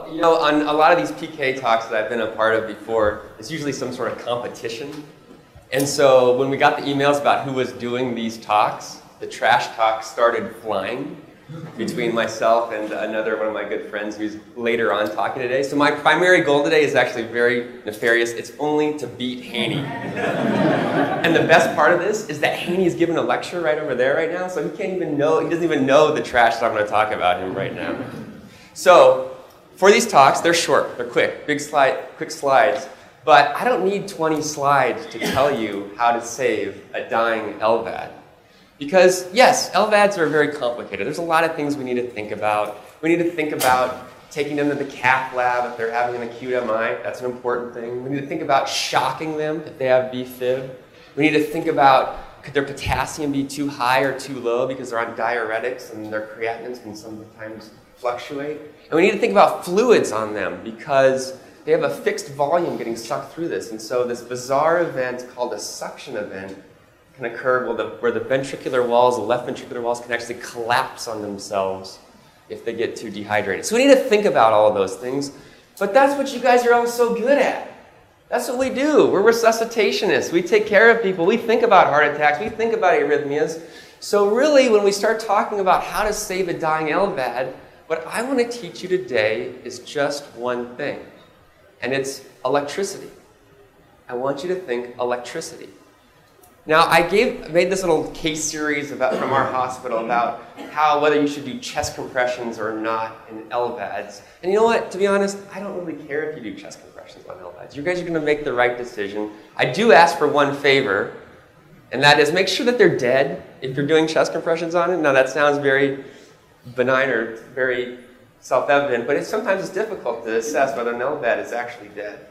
Well, you know, on a lot of these PK talks that I've been a part of before, it's usually some sort of competition. And so when we got the emails about who was doing these talks, the trash talk started flying between myself and another one of my good friends who's later on talking today. So my primary goal today is actually very nefarious. It's only to beat Haney. And the best part of this is that Haney is giving a lecture right over there right now, so he doesn't even know the trash that I'm going to talk about him right now. So for these talks, they're short, they're quick, quick slides. But I don't need 20 slides to tell you how to save a dying LVAD. Because, yes, LVADs are very complicated. There's a lot of things we need to think about. We need to think about taking them to the cath lab if they're having an acute MI. That's an important thing. We need to think about shocking them if they have VFib. We need to think about, could their potassium be too high or too low because they're on diuretics and their creatinines can sometimes fluctuate. And we need to think about fluids on them because they have a fixed volume getting sucked through this. And so this bizarre event called a suction event can occur where the ventricular walls, the left ventricular walls, can actually collapse on themselves if they get too dehydrated. So we need to think about all of those things, but that's what you guys are all so good at. That's what we do. We're resuscitationists. We take care of people. We think about heart attacks. We think about arrhythmias. So really, when we start talking about how to save a dying LVAD, what I want to teach you today is just one thing, and it's electricity. I want you to think electricity. Now, I made this little case series from our hospital about whether you should do chest compressions or not in LVADs. And you know what? To be honest, I don't really care if you do chest compressions on LVADs. You guys are going to make the right decision. I do ask for one favor, and that is make sure that they're dead if you're doing chest compressions on it. Now, that sounds very benign or very self-evident, but sometimes it's difficult to assess whether an LVAD is actually dead.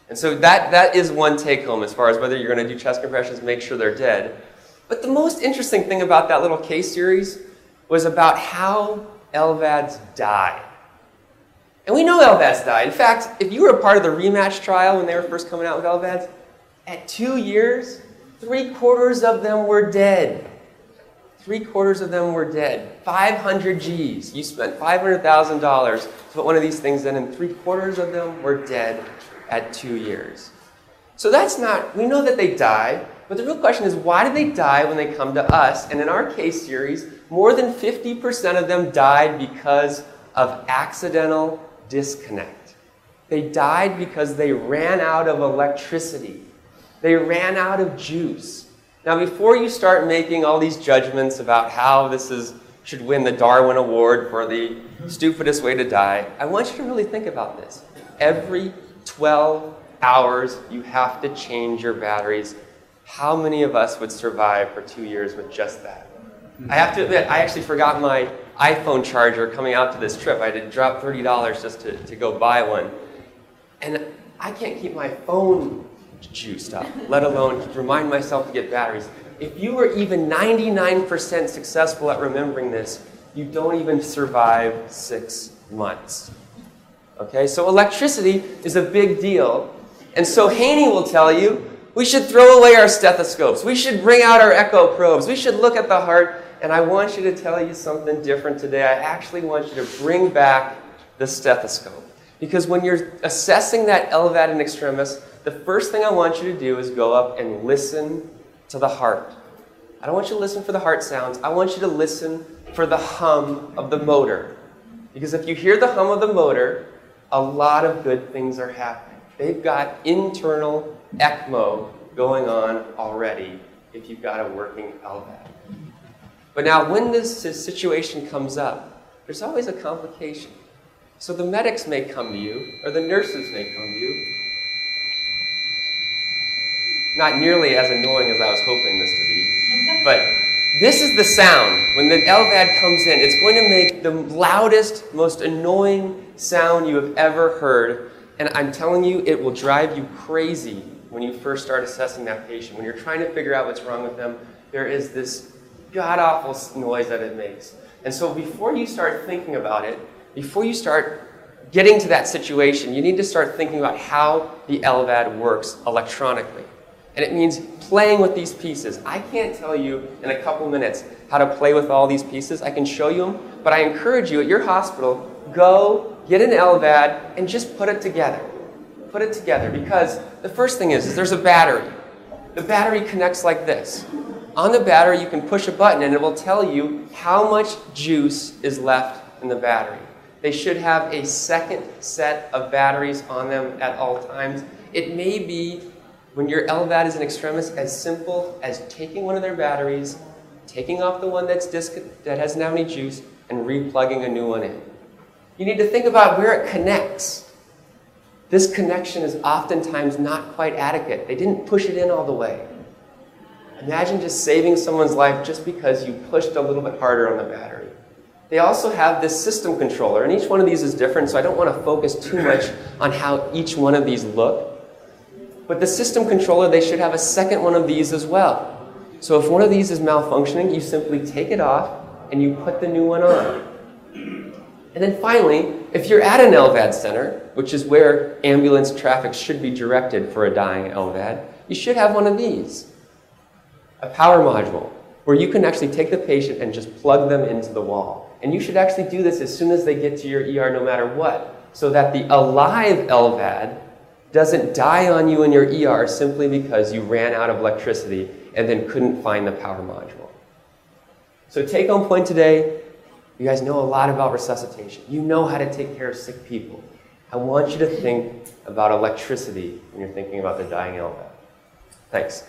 And so that is one take-home as far as whether you're going to do chest compressions, make sure they're dead. But the most interesting thing about that little case series was about how LVADs die. And we know LVADs die. In fact, if you were a part of the rematch trial when they were first coming out with LVADs, at 2 years, 3/4 of them were dead. 3/4 of them were dead. 500 Gs. You spent $500,000 to put one of these things in, and 3/4 of them were dead at 2 years. So we know that they die, but the real question is, why do they die when they come to us? And in our case series, more than 50% of them died because of accidental disconnect. They died because they ran out of electricity. They ran out of juice. Now, before you start making all these judgments about how should win the Darwin Award for the stupidest way to die, I want you to really think about this. Every 12 hours, you have to change your batteries. How many of us would survive for 2 years with just that? I have to admit, I actually forgot my iPhone charger coming out to this trip. I had to drop $30 just to go buy one. And I can't keep my phone juiced up, let alone remind myself to get batteries. If you were even 99% successful at remembering this, you don't even survive 6 months. Okay, so electricity is a big deal. And so Haney will tell you, we should throw away our stethoscopes. We should bring out our echo probes. We should look at the heart. And I want you to tell you something different today. I actually want you to bring back the stethoscope. Because when you're assessing that LVAD in extremis, the first thing I want you to do is go up and listen to the heart. I don't want you to listen for the heart sounds. I want you to listen for the hum of the motor. Because if you hear the hum of the motor, a lot of good things are happening. They've got internal ECMO going on already if you've got a working LVAD. But now when this situation comes up, there's always a complication. So the medics may come to you, or the nurses may come to you. Not nearly as annoying as I was hoping this to be, but this is the sound. When the LVAD comes in, it's going to make the loudest, most annoying sound you have ever heard. And I'm telling you, it will drive you crazy when you first start assessing that patient. When you're trying to figure out what's wrong with them, there is this god-awful noise that it makes. And so before you start thinking about it, before you start getting to that situation, you need to start thinking about how the LVAD works electronically. And it means playing with these pieces. I can't tell you in a couple minutes how to play with all these pieces. I can show you them, but I encourage you at your hospital, go get an LVAD and just put it together. Put it together, because the first thing is there's a battery. The battery connects like this. On the battery, you can push a button and it will tell you how much juice is left in the battery. They should have a second set of batteries on them at all times. It may be, when your LVAD is in extremis, as simple as taking one of their batteries, taking off the one that doesn't have any juice, and replugging a new one in. You need to think about where it connects. This connection is oftentimes not quite adequate. They didn't push it in all the way. Imagine just saving someone's life just because you pushed a little bit harder on the battery. They also have this system controller, and each one of these is different, so I don't want to focus too much on how each one of these look. But the system controller, they should have a second one of these as well. So if one of these is malfunctioning, you simply take it off and you put the new one on. And then finally, if you're at an LVAD center, which is where ambulance traffic should be directed for a dying LVAD, you should have one of these. A power module, where you can actually take the patient and just plug them into the wall. And you should actually do this as soon as they get to your ER, no matter what, so that the alive LVAD doesn't die on you in your ER simply because you ran out of electricity and then couldn't find the power module. So take-home point today, you guys know a lot about resuscitation. You know how to take care of sick people. I want you to think about electricity when you're thinking about the dying LVAD. Thanks.